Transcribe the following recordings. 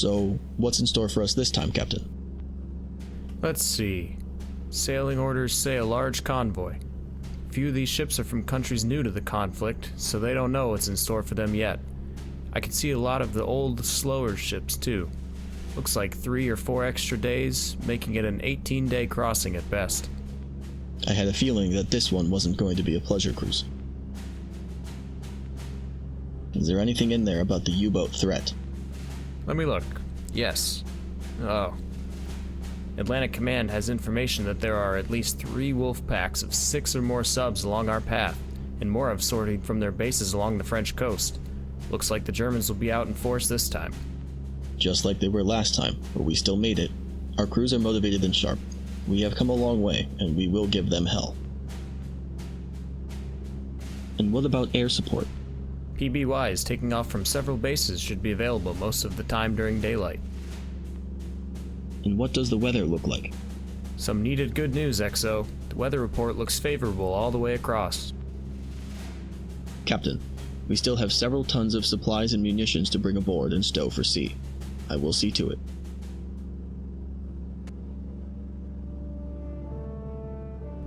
So, what's in store for us this time, Captain? Let's see. Sailing orders say a large convoy. Few of these ships are from countries new to the conflict, so they don't know what's in store for them yet. I can see a lot of the old, slower ships too. Looks like 3 or 4 extra days, making it an 18-day crossing at best. I had a feeling that this one wasn't going to be a pleasure cruise. Is there anything in there about the U-boat threat? Let me look. Yes. Oh. Atlantic Command has information that there are at least 3 wolf packs of 6 or more subs along our path, and more have sorted from their bases along the French coast. Looks like the Germans will be out in force this time. Just like they were last time, but we still made it. Our crews are motivated and sharp. We have come a long way, and we will give them hell. And what about air support? PBYs taking off from several bases should be available most of the time during daylight. And what does the weather look like? Some needed good news, XO. The weather report looks favorable all the way across. Captain, we still have several tons of supplies and munitions to bring aboard and stow for sea. I will see to it.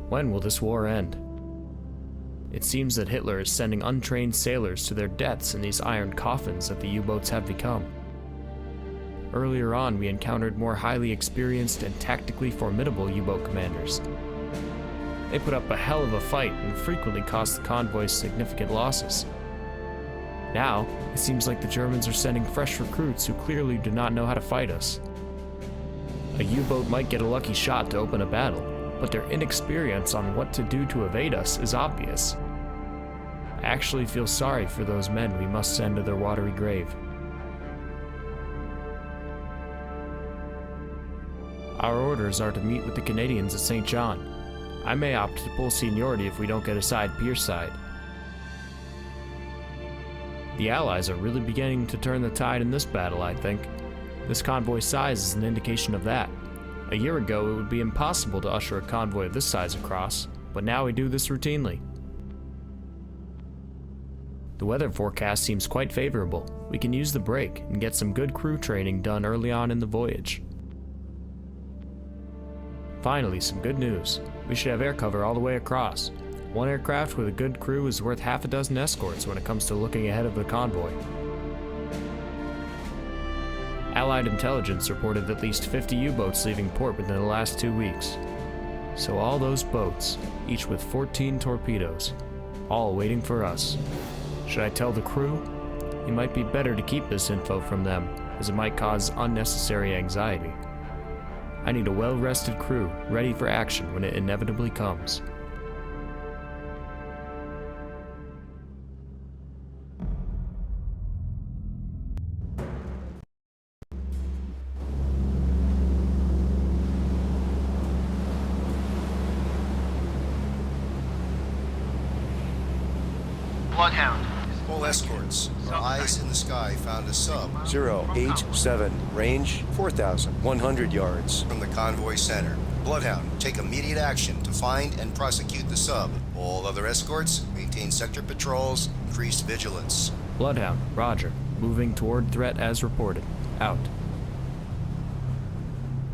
When will this war end? It seems that Hitler is sending untrained sailors to their deaths in these iron coffins that the U-boats have become. Earlier on, we encountered more highly experienced and tactically formidable U-boat commanders. They put up a hell of a fight and frequently cost the convoys significant losses. Now, it seems like the Germans are sending fresh recruits who clearly do not know how to fight us. A U-boat might get a lucky shot to open a battle, but their inexperience on what to do to evade us is obvious. I actually feel sorry for those men we must send to their watery grave. Our orders are to meet with the Canadians at St. John. I may opt to pull seniority if we don't get assigned Pierce side. The Allies are really beginning to turn the tide in this battle, I think. This convoy size is an indication of that. A year ago, it would be impossible to usher a convoy of this size across, but now we do this routinely. The weather forecast seems quite favorable. We can use the break and get some good crew training done early on in the voyage. Finally, some good news. We should have air cover all the way across. One aircraft with a good crew is worth half a dozen escorts when it comes to looking ahead of the convoy. Allied intelligence reported at least 50 U-boats leaving port within the last 2 weeks. So all those boats, each with 14 torpedoes, all waiting for us. Should I tell the crew? It might be better to keep this info from them, as it might cause unnecessary anxiety. I need a well-rested crew, ready for action when it inevitably comes. Bloodhound. All escorts. Our eyes in the sky found a sub 087, range 4,100 yards. from the convoy center. Bloodhound, take immediate action to find and prosecute the sub. All other escorts, maintain sector patrols, increased vigilance. Bloodhound, roger. Moving toward threat as reported. Out.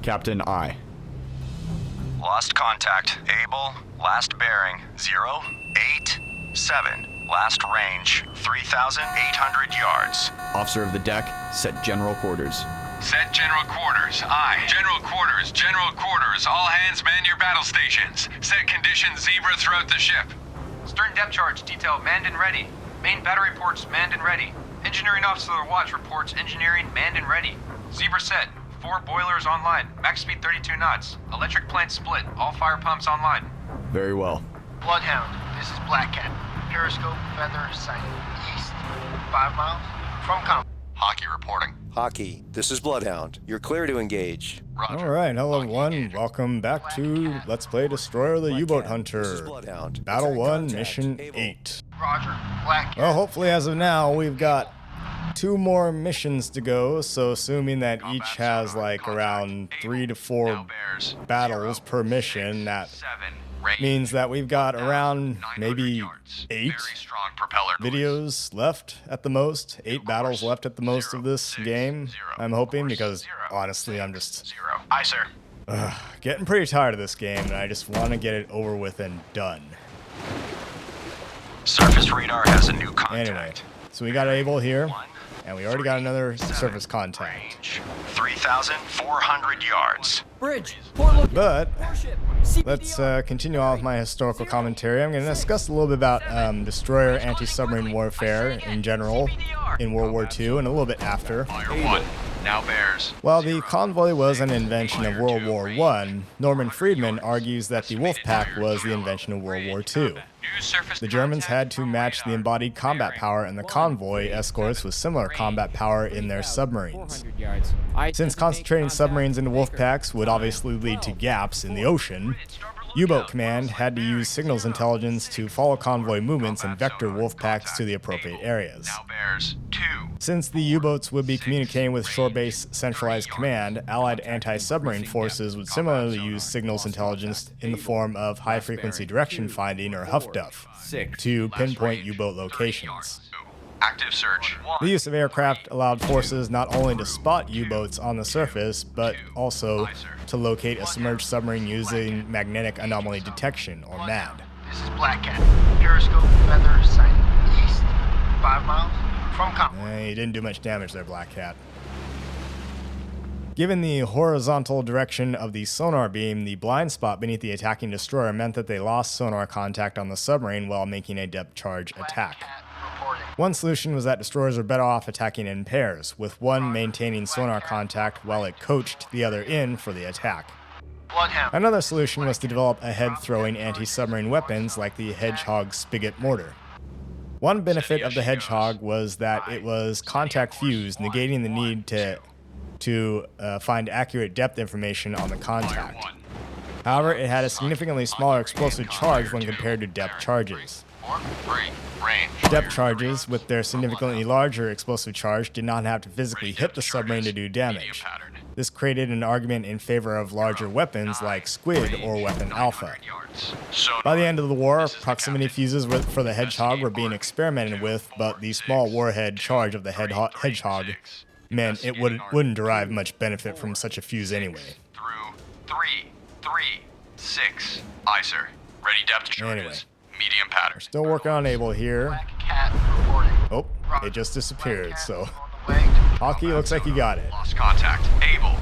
Captain I. Lost contact. Able. Last bearing 087. Last range 3,800 yards. Officer of the deck, set general quarters. Set general quarters. Aye. General quarters. General quarters. All hands man your battle stations. Set conditions zebra throughout the ship. Stern depth charge detail manned and ready. Main battery reports manned and ready. Engineering officer watch reports engineering manned and ready. Zebra set. 4 boilers online. Max speed 32 knots. Electric plant split. All fire pumps online. Very well. Bloodhound. This is Black Cat. Periscope feather sight east. 5 miles from com. Hockey reporting. Hockey, this is Bloodhound. You're clear to engage. Roger. Alright, hello Hockey everyone. engaging. Welcome back to Let's Play Destroyer the U-Boat Black Cat, This is Hunter. Bloodhound. Battle Attack 1, contact. Mission Able. 8. Roger. Black Cat. Well, hopefully as of now, we've got 2 more missions to go, so assuming that each has like around 3 to 4 battles per mission, that Range means that we've got around 900 maybe yards. 8 Very strong propeller noise. videos left at the most, 8 battles left at the most of this 6, game, 0. I'm hoping, because 0, honestly I'm just 0. Aye, sir. getting pretty tired of this game, and I just want to get it over with and done. Surface radar has a new contact. Anyway, so we got Able here, and we already got another surface contact. Range 3,400 yards. Bridge. Port location. But Warship. let's continue on with my historical commentary. I'm going to discuss a little bit about destroyer anti-submarine warfare in general in World War II and a little bit after. Fire 1. Now bears. While the convoy was an invention of World War I, Norman Friedman argues that the Wolfpack was the invention of World War II. New surface The Germans had contact to from match the radar. embodied combat power in the convoy escorts with similar combat power in their submarines. 400 yards. I Since concentrating submarines into Wolfpacks would obviously lead to gaps in the ocean, U-boat command had to use signals intelligence to follow convoy movements and vector Wolfpacks to the appropriate areas. Now bears 2. Since the U-boats would be communicating with shore-based centralized command, Allied anti-submarine forces would similarly use signals intelligence in the form of high-frequency direction finding, or HFDUF, 6. to pinpoint U-boat locations. Active search. The use of aircraft allowed forces not only to spot U-boats on the surface, but also to locate a submerged submarine using magnetic anomaly detection, or MAD. This is Black Cat. Periscope, feather, sight east, 5 miles from convoy. You didn't do much damage there, Black Cat. Given the horizontal direction of the sonar beam, the blind spot beneath the attacking destroyer meant that they lost sonar contact on the submarine while making a depth charge attack. Cat reporting. One solution was that destroyers are better off attacking in pairs, with one maintaining sonar contact while it coached the other in for the attack. Bloodhound. Another solution was to develop head-throwing anti-submarine weapons like the Hedgehog spigot mortar. One benefit of the Hedgehog was that it was contact fused, negating the need to find accurate depth information on the contact. However, it had a significantly smaller explosive charge when compared to depth charges. 4, 3. Range. Depth charges, with their significantly larger explosive charge, did not have to physically hit the submarine to do damage. This created an argument in favor of larger weapons like Squid or Weapon Alpha. By the end of the war, proximity fuses for the Hedgehog were being experimented with, but the small warhead charge of the Hedgehog meant it wouldn't derive much benefit from such a fuse anyway. Through 3, 3, 6. Aye, sir. Ready depth charges. Anyway. Medium pattern. Still working on Able here. Black Cat reporting. Oh, it just disappeared, so On the way to Hockey looks like you got it. Lost contact. Able.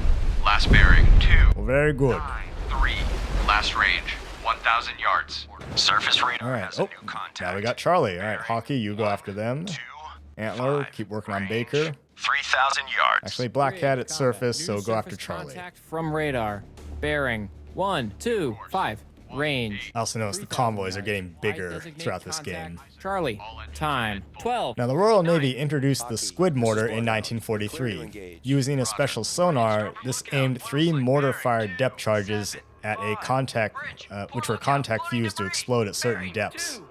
Last bearing 2. Well, very good. 3. Last range 1,000 yards. Surface radar All right. has a Oh, new contact. now we got Charlie. All right, Hockey, you go after them. 2, Antler, keep working on Baker. 3,000 yards. Actually, Black Cat at surface, New so go after surface Charlie. Contact from radar. Bearing 1, 2, 5. Range. I also notice the convoys are getting bigger throughout this game. Charlie. Time. 12. Now, the Royal Navy introduced the Squid mortar in 1943. Using a special sonar, this aimed 3 mortar-fired depth charges at a contact, which were contact fused to explode at certain depths.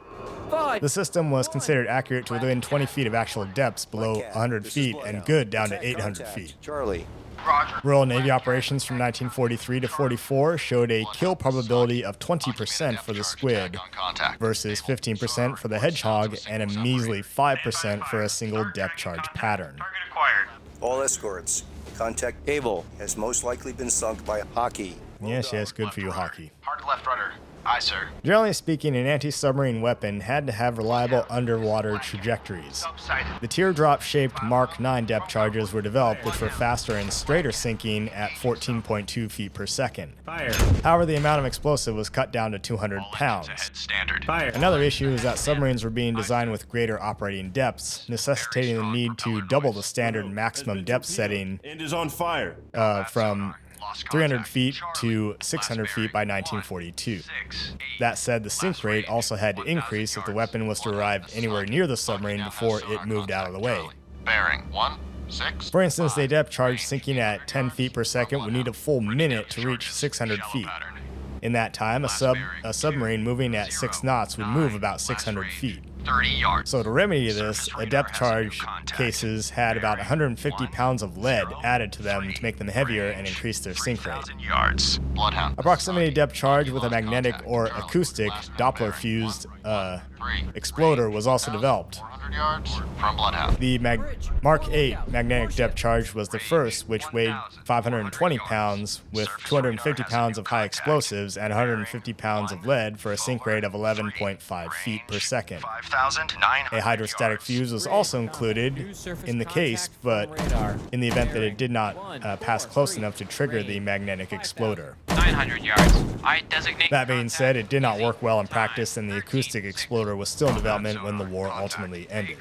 5. The system was considered accurate to within 20 feet of actual depths below 100 feet and good down to 800 feet. Charlie. Roger. Royal Navy operations from 1943 to 44 showed a kill probability of 20% for the Squid On contact. versus 15% for the Hedgehog and a measly 5% for a single depth charge pattern. Target acquired. All escorts. Contact Able has most likely been sunk by Hockey. Yes, good for you, Hockey. Hard left rudder. Aye, sir. Generally speaking, an anti-submarine weapon had to have reliable underwater trajectories. Subsided. The teardrop-shaped Mark 9 depth charges were developed, which were faster and straighter sinking at 14.2 feet per second. However, the amount of explosive was cut down to 200 pounds. Ahead standard. Another issue is that submarines were being designed with greater operating depths, necessitating the need to double the standard maximum depth setting And is on fire. from 300 feet to 600 feet by 1942. That said, the sink rate also had to increase if the weapon was to arrive anywhere near the submarine before it moved out of the way. Bearing 1, 6. For instance, a depth charge sinking at 10 feet per second would need a full minute to reach 600 feet. In that time, a submarine moving at 6 knots would move about 600 feet. 30 yards. So to remedy this, a depth charge cases had about 150 pounds of lead added to them to make them heavier and increase their sink rate. Yards. Bloodhound. A proximity depth charge with a magnetic or acoustic Doppler-fused exploder was also developed. 400 yards from Bloodhound. The Mark 8 magnetic depth charge was the first, which weighed 520 pounds with 250 pounds of high explosives and 150 pounds of lead for a sink rate of 11.5 feet per second. 5,900 A hydrostatic fuse was also included in the case, but in the event that it did not pass close enough to trigger the magnetic exploder. 900 yards. I designate. That being said, it did not work well in practice, and the acoustic exploder was still in development when the war ultimately ended.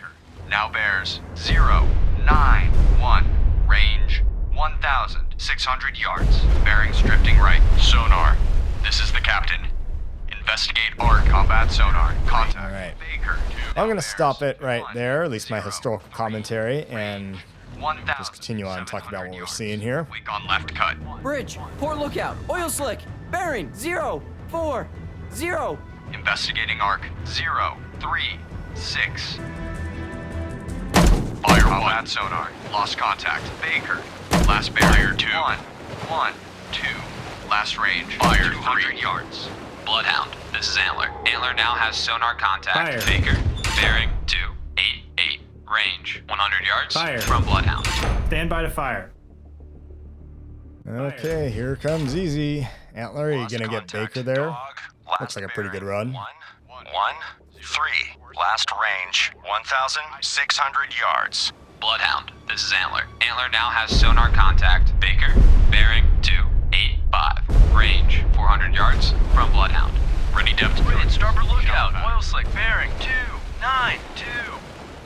Now bears 091. Range 1,600 yards. Bearings drifting right. Sonar. This is the captain. Investigate ARC. Combat sonar. Contact. All right. Baker. I'm going to stop it right there, at least my historical commentary, and just continue on talking about what we're seeing here. Weak on left cut. Bridge, port lookout, oil slick, bearing 040. Investigating ARC 036. Fire Combat 1. sonar. Lost contact. Baker. Last bearing 2. 2. Last range. Fire 200 3. yards. Bloodhound. This is Antler. Antler now has sonar contact. Fire. Baker. Bearing 288. Range 100 yards. Fire. From Bloodhound. Stand by to fire. Okay, here comes Easy. Antler, are you going to get Baker there? Looks like a pretty good run. 113. Last range 1,600 yards. Bloodhound. This is Antler. Antler now has sonar contact. Baker. Bearing 285. Range 400 yards. From Bloodhound. Ready depth to move. Starboard lookout. Oil slick. Bearing 292.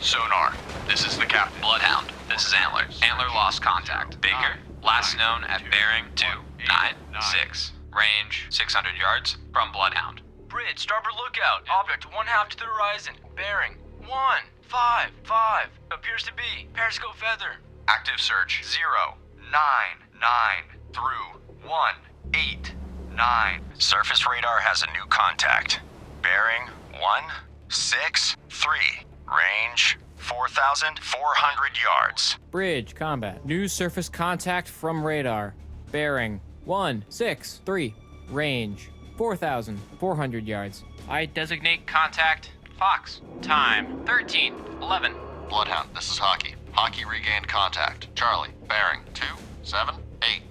Sonar. This is the captain. Bloodhound. This is Antler. Antler lost contact. Baker. Last known at bearing 296. Range 600 yards. From Bloodhound. Bridge. Starboard lookout. Object 1/2 to the horizon. Bearing 155. Appears to be periscope feather. Active search 099 through 189. Surface radar has a new contact. Bearing 163. Range 4,400 yards. Bridge, combat, new surface contact from radar, bearing 163, range 4,400 yards. I designate contact Fox. Time 13:11. Bloodhound, this is Hockey. Hockey regained contact. Charlie, bearing 278.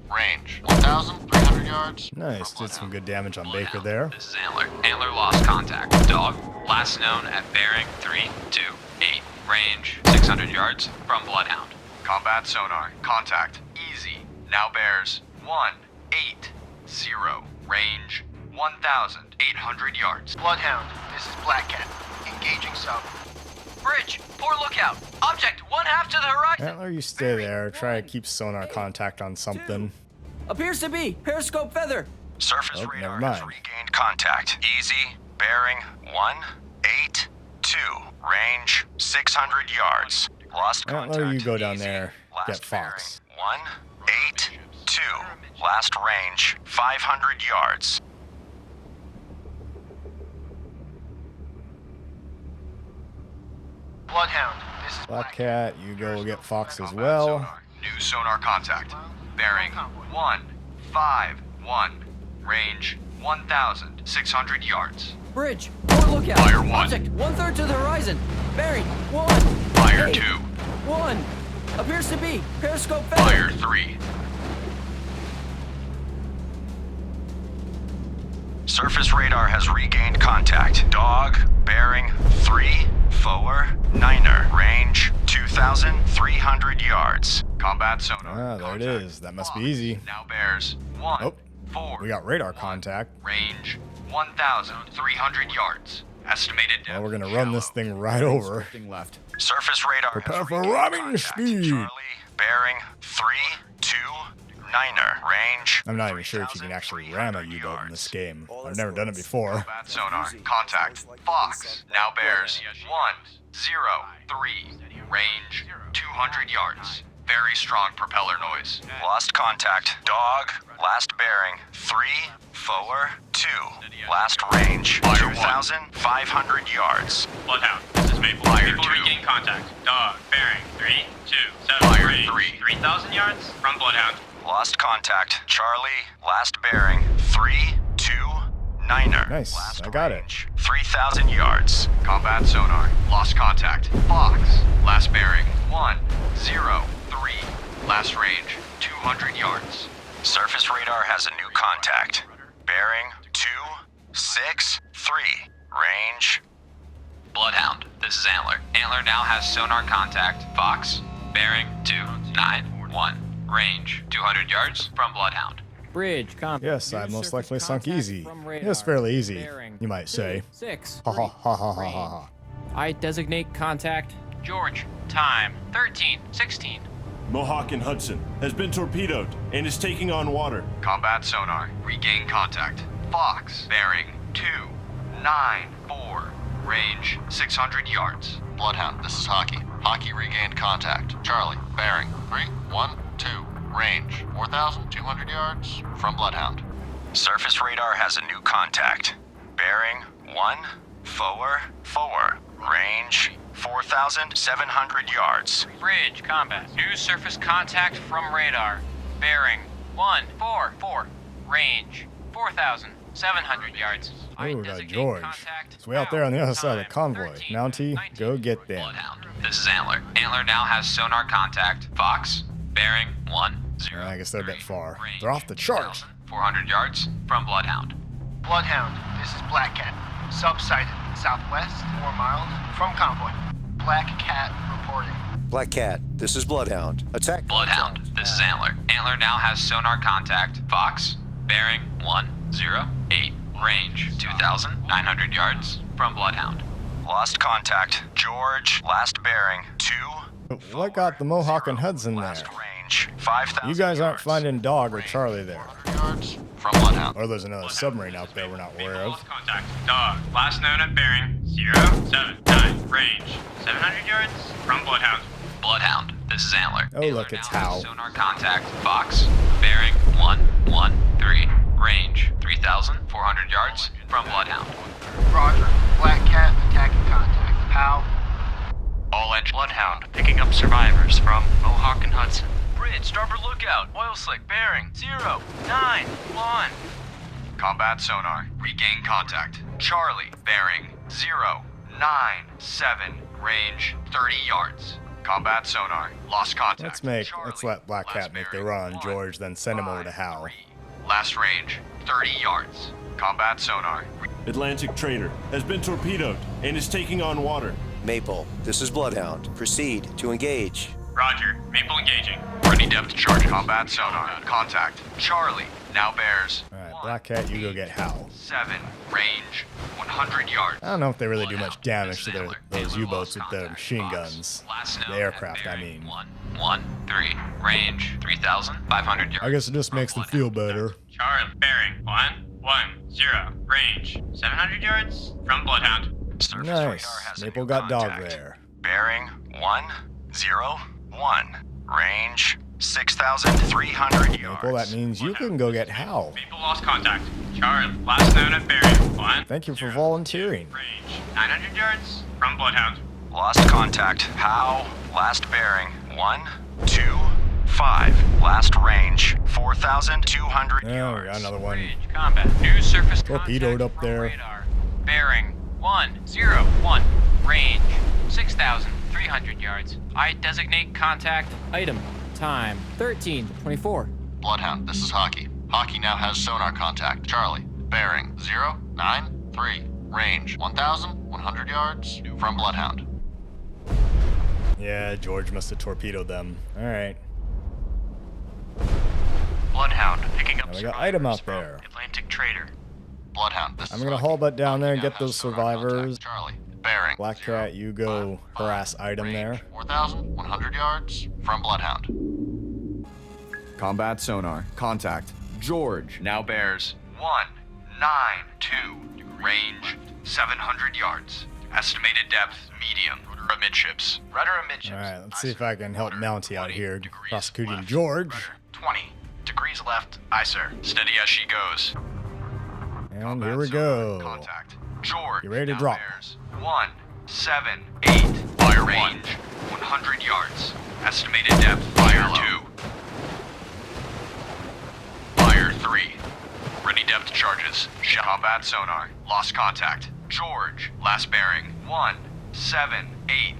Range 1,300 yards. Nice, did some good damage on Baker there. This is Antler. Antler lost contact. Dog. Last known at bearing 328. Range 600 yards. From Bloodhound. Combat sonar. Contact. Easy. Now bears 180. Range 1,800 yards. Bloodhound, this is Black Cat. Engaging sub. Bridge. Poor lookout. Object 1/2 to the horizon. Antler, you stay there. Try to keep sonar contact on something. Appears to be periscope feather. Surface Oh, radar never has mind. regained contact. Easy. Bearing 182. Range 600 yards. Lost contact. Antler, you go down Easy. there. Last Get Fox. bearing 182. Last range 500 yards. Bloodhound, this is Black Cat, you go get Fox as well. New sonar contact. Bearing 151. Range 1,600 yards. Bridge, port lookout. Fire 1. Object 1/3 to the horizon, bearing 1. Fire 8, 2. 1. Appears to be periscope feather. Fire 3. Surface radar has regained contact. Dog, bearing 349er. Range 2,300 yards. Combat sonar. Ah, there it is. That must be easy. Now bears 1. Oh, 4. we got radar contact. Range 1,300 yards. Estimated depth. Well, we're going to run this thing right over. Left. Surface radar Prepare has for regained ramming contact. speed. Charlie, bearing 329er. Range. I'm not even sure if you can actually ram a U-boat in this game. I've never done it before. Combat sonar. Contact. Fox. Now bears 103. Range 200 yards. Very strong propeller noise. Lost contact. Dog. Last bearing 342. Last range 2,500 yards. Bloodhound. This is Maple. Fire Maple 2. regain contact. Dog, bearing 3, 2, 7, Fire range 3. 3,000 yards from Bloodhound. Lost contact. Charlie, last bearing 329er. Nice, Last I got it. range 3,000 yards. Combat sonar. Lost contact. Fox. Last bearing 103. Last range 200 yards. Surface radar has a new contact. Bearing 263. Range. Bloodhound, this is Antler. Antler now has sonar contact. Fox, bearing 291. Range 200 yards from Bloodhound. Bridge, combat. Yes, I most likely sunk easy. It's fairly easy, you might say. 6. Ha ha ha ha ha ha ha. I designate contact. George, time 13:16. Mohawk and Hudson has been torpedoed and is taking on water. Combat sonar. Regain contact. Fox. Bearing 294. Range 600 yards. Bloodhound, this is Hockey. Hockey regained contact. Charlie. Bearing 312. Range 4,200 yards from Bloodhound. Surface radar has a new contact. Bearing 144. Range 4,700 yards. Bridge, combat. New surface contact from radar. Bearing 144. Range 4,700 yards. Ooh, got George. It's way out there on the other side of the convoy. Mountie, go get them. Bloodhound, this is Antler. Antler now has sonar contact. Fox, bearing 10. I guess they're a bit far. They're off the chart. 400 yards from Bloodhound. Bloodhound, this is Black Cat. Subsighted southwest, 4 miles from convoy. Black Cat reporting. Black Cat, this is Bloodhound. Attack. Bloodhound, this is Antler. Antler now has sonar contact. Fox, bearing 108. Range 2,900 yards from Bloodhound. Lost contact. George, last bearing 2. What got the Mohawk and Hudson there? Last range 5,000 You guys aren't yards. finding Dog or Charlie there. Yards from Bloodhound. Or there's another submarine out there we're not aware of. Lost contact. Dog, last known at bearing 079. Range 700 yards from Bloodhound. Bloodhound, this is Antler. Oh, look, it's Hal. Sonar contact. Fox, bearing 113. Range 3,400 yards from Bloodhound. Roger. Black Cat attacking contact. How? All engine. Bloodhound picking up survivors from Mohawk and Hudson. Bridge, starboard lookout. Oil slick bearing 091. Combat sonar. Regain contact. Charlie. Bearing 097. Range 30 yards. Combat sonar. Lost contact. Let's let Black Cat make the run, George, then send him over to Hal. Last range 30 yards. Combat sonar. Atlantic Trader has been torpedoed and is taking on water. Maple, this is Bloodhound. Proceed to engage. Roger. Maple engaging. Ready depth charge. Combat sonar. Contact. Charlie. Now bears. Alright, Black Cat, you go get Hal. 7. Range 100 yards. I don't know if they really do much damage to those U-boats with their machine guns. The aircraft, I mean. 113. Range 3,500 yards. I guess it just makes them feel better. Charlie, bearing 110. Range 700 yards from Bloodhound. Surface radar Nice. has a Maple new got Dog contact. there. Bearing 101. Range 6,300 yards. Maple, that means you can go get Hal. Maple lost contact. Charlie, last known at bearing 1. Thank you for volunteering. Range 900 yards from Bloodhound. Lost contact. How? Last bearing 125. Last range 4,200 Oh, we yards. got another one. Bridge, combat. New surface Torpedoed contact up from there. radar. Bearing 101. Range 6,300 yards. I designate contact. Item. Time 13:24. Bloodhound, this is Hockey. Hockey now has sonar contact. Charlie. Bearing 093. Range 1,100 yards from Bloodhound. Yeah, George must have torpedoed them. Alright. Bloodhound picking up Now we got Item out from there. Atlantic Trader. Bloodhound, this I'm is gonna Hockey. haul butt down there and Hockey get now those has sonar contact. survivors. Charlie. Bearing Black Cat, you go harass Item range there. 4,100 yards from Bloodhound. Combat sonar. Contact. George. Now bears 192. Range 700 yards. Estimated depth medium. Rudder amidships. Rudder amidships. Alright, let's see if I can help Mountie out here, 20 degrees prosecuting left. George. Rudder 20 degrees left. Aye, sir. Steady as she goes. And here we go. Contact. George. You ready to now drop? bears 7, 8. Fire Range, 100 yards. Estimated depth, Fire 2. Fire 3. Ready depth charges. Combat sonar. Lost contact. George. Last bearing. 1, 7, 8.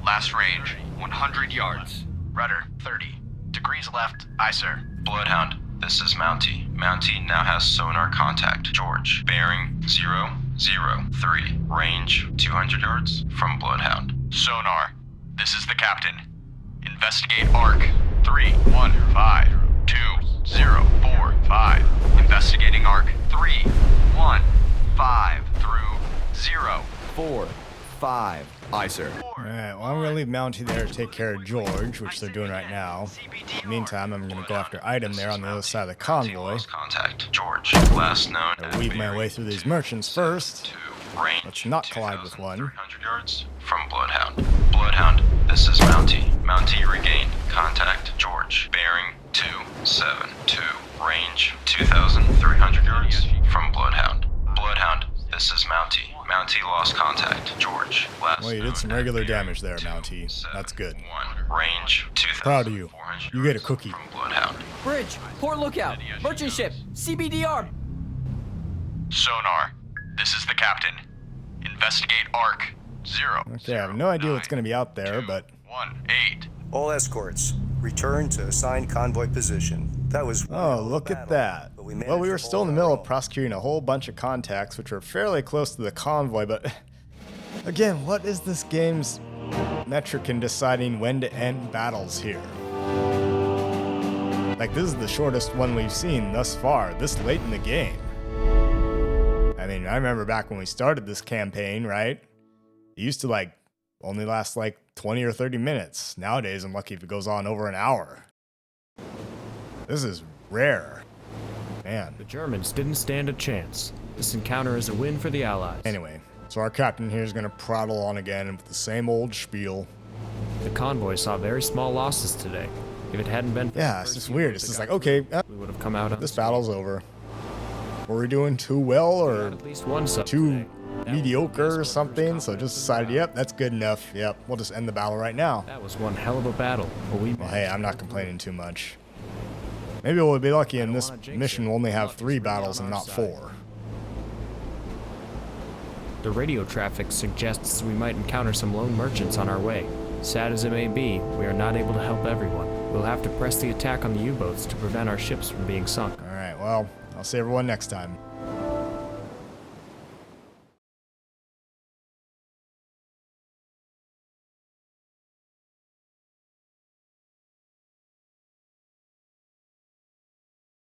Last range, 100 yards. Rudder, 30. Degrees left. Aye, sir. Bloodhound, this is Mountie. Mountie now has sonar contact. George. Bearing 003. Range 200 yards from Bloodhound. Sonar. This is the captain. Investigate arc. 3152045. Investigating arc. 315 through 0. 4, 5. Aye, sir. Alright, well, I'm going to leave Mountie there to take care of George, which they're doing right now. In the meantime, I'm going to go after Item there on the other side of the convoy. Contact. George. Last known. I'll weave my way through these merchants first. Range. Let's not collide with one. 300 yards from Bloodhound. Bloodhound, this is Mountie. Mountie regained. Contact. George. Bearing 272. Range 2,300 yards from Bloodhound. Bloodhound, this is Mountie. Mountie lost contact. George. Well, you did some regular damage there, Mountie. That's good. Range 2,400. Proud of you. You get a cookie. From Bloodhound. Bridge, port lookout, merchant ship, CBDR. Sonar. This is the captain. Investigate arc. 0. Okay, I have no idea what's going to be out there, but 8. All escorts, return to assigned convoy position. That was oh, look at that. Well, we were still in the middle of prosecuting a whole bunch of contacts, which were fairly close to the convoy, but again, what is this game's metric in deciding when to end battles here? Like, this is the shortest one we've seen thus far, this late in the game. I mean, I remember back when we started this campaign, right? It used to, like, only last, like, 20 or 30 minutes. Nowadays, I'm lucky if it goes on over an hour. This is rare. Man. The Germans didn't stand a chance. This encounter is a win for the Allies. Anyway, so our captain here is going to prattle on again with the same old spiel. The convoy saw very small losses today. If it hadn't been for yeah, it's just weird. It's just like, okay, we would have come out on this battle's over. Were we doing too well or at least one sub too today. mediocre or something? So just decided, yep, that's good enough. Yep, we'll just end the battle right now. That was one hell of a battle. But well, hey, I'm not complaining too much. Maybe we'll be lucky and this mission will only have 3 battles and not 4. The radio traffic suggests we might encounter some lone merchants on our way. Sad as it may be, we are not able to help everyone. We'll have to press the attack on the U-boats to prevent our ships from being sunk. Alright, well, I'll see everyone next time.